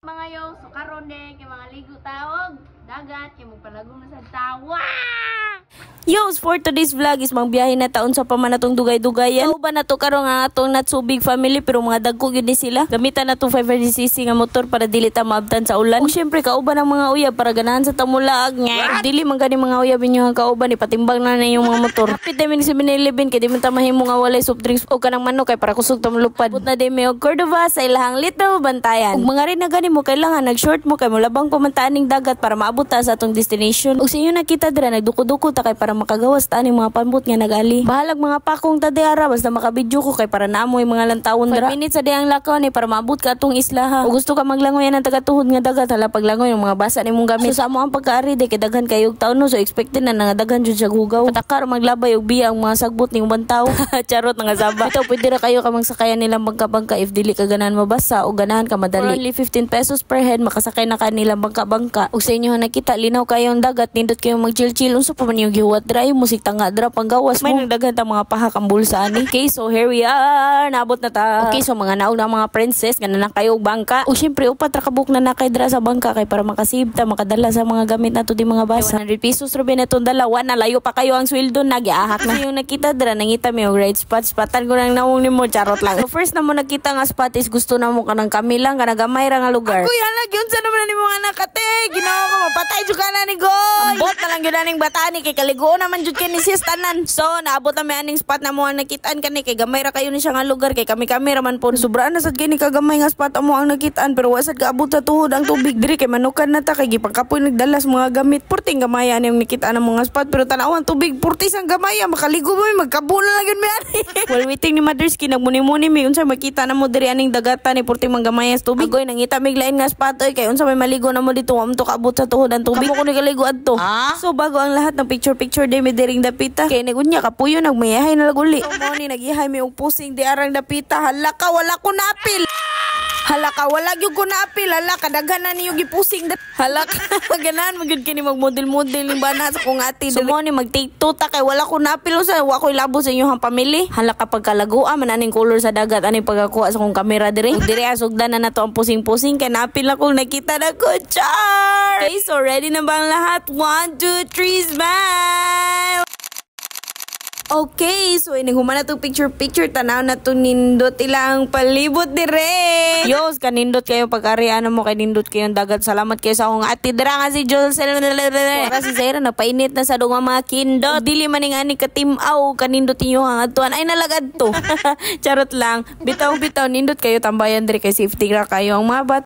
Mga yo, so karon din kay mga ligo tawag, dagat kay magpalagom na sa tawa. Yo, for today's vlog is mangbiyahe na taon sa pamanatong dugay-dugayan. Kauban na to karon nga atong not so big family pero mga dagko gyud ni sila. Gamitan na to 500cc nga motor para dili ta maabtan sa ulan. Ug syempre kauban ang mga uyab para ganahan sa tamulaag nga. Dili man gani mga uyab inyo nga kauban ipatimbang na yung mga motor. Kapit na min sa 7-Eleven kay di man ta mahimo nga walay soft drinks o kanang manok kay para kusog ta mulupad. Put na din may og Cordova sa ilahang little bantayan. Ug mga rin na gani mo kailangan nag-short mo kay mulabang pamantaning dagat para maabot ta sa atong destination. Ug sa inyo nakita dira nagduko-duko ta kay para makagawas ta aning mga pambot nga nagali. Bahalag mga pakong tadeara basta makabidyo ko kay para naamoy mga lantawon dira. 5 minutes sa diyang lakaw ni para maabot ka atong isla ha. Ug gusto ka maglangoy ang tagatuhod nga dagat hala paglangoy ng mga basa nimong gamit. So sa amo ang pagkaari de kay daghan kayo og taon no so expected na nga daghan jud siya gugaw. Patakar maglabay og biya ang mga sagbot ning bantaw. Charot nga saba. Ito pwede ra kayo ka magsakayan nilang bangka-bangka if dili ka ganahan mabasa o ganahan ka madali. For only 15 pesos per head makasakay na kanilang bangka-bangka. Ug sa inyo nakita linaw kayo ang dagat nindot kayo mag-chill-chill unsa pa man yung gihuwat dra musik tanga dra panggawas mo. May nagdaghan ta mga pahak ang bulsa ani. Okay, so here we are. Naabot na ta. Okay, so mga naog na mga princess nga na kayo og bangka. Ug syempre upat ra kabuk na nakay dra sa bangka kay para makasave ta makadala sa mga gamit nato di mga basa. 100 pesos ra bin atong dalawa na layo pa kayo ang sweldo nagiahak na. Yung nakita dra nangita mi og right spatan ko nang nawong nimo charot lang. So first na mo nakita nga spot is gusto na mo kanang kami lang kanang gamay ra nga lugar. Kuya lag yun sa naman ni mga nakate. Ginawa ko mapatay jud ka na ni Goy. Ambot na lang gyud aning batani kay kaligo naman jud kay ni sis tanan. So naabot na may aning spot na mo ang nakitaan kani kay gamay ra kayo ni siya nga lugar kay kami raman po sobraan na sad kay ni kagamay nga spot amo ang nakitaan pero wasad ka abot sa tuhod ang tubig diri kay manukan na ta kay gipangkapoy nagdalas mga gamit purting gamay ani ang nakitaan ang mga spot pero tanaw ang tubig purtis ang gamay makaligo mo magkabulan lang gyud mi ani. While waiting ni Mother's Key nagmuni-muni mi unsa makita na mo diri aning dagatan ni purting mga gamay as tubig. Agoy nangita mig lain nga spot oy kay unsa may maligo na mo dito am to kaabot sa tuhod ang tubig. Kamo ko ni kaligo adto. So bago ang lahat ng picture day mi diring dapita kay nagunya kapuyo nagmayahay na laguli. So mo ni nagihay mi og pusing di arang dapita hala ka wala ko napil. Hala ka wala gyud ko napil hala kadaghan na niyo gipusing hala ka ganahan mo gyud kini magmodel-model ning bana sa kong ati. So mo ni mag-take two ta kay wala ko napil sa wa ko ilabo sa inyong pamilya. Hala ka pagkalagua man aning color sa dagat ani pagkakuha sa kong kamera dire. Dire asugdan na nato ang pusing-pusing kay napil ako nakita na ko char. Okay, so ready na ba ang lahat? 1 2 3 smile. Okay, so inighuman na itong picture tanaw na itong nindot ilang palibot dire. Yos, kanindot kayo pag-ariano mo kay nindot kayong dagat. Salamat kayo sa akong ati dira nga si Jules. Para si Zaira napainit na sa dong mga kindot. Dili man nga ni katimaw kanindot inyo ang atuan. Ay nalagad to. Charot lang. Bitaw nindot kayo tambayan dire kay safety ra kayo ang mga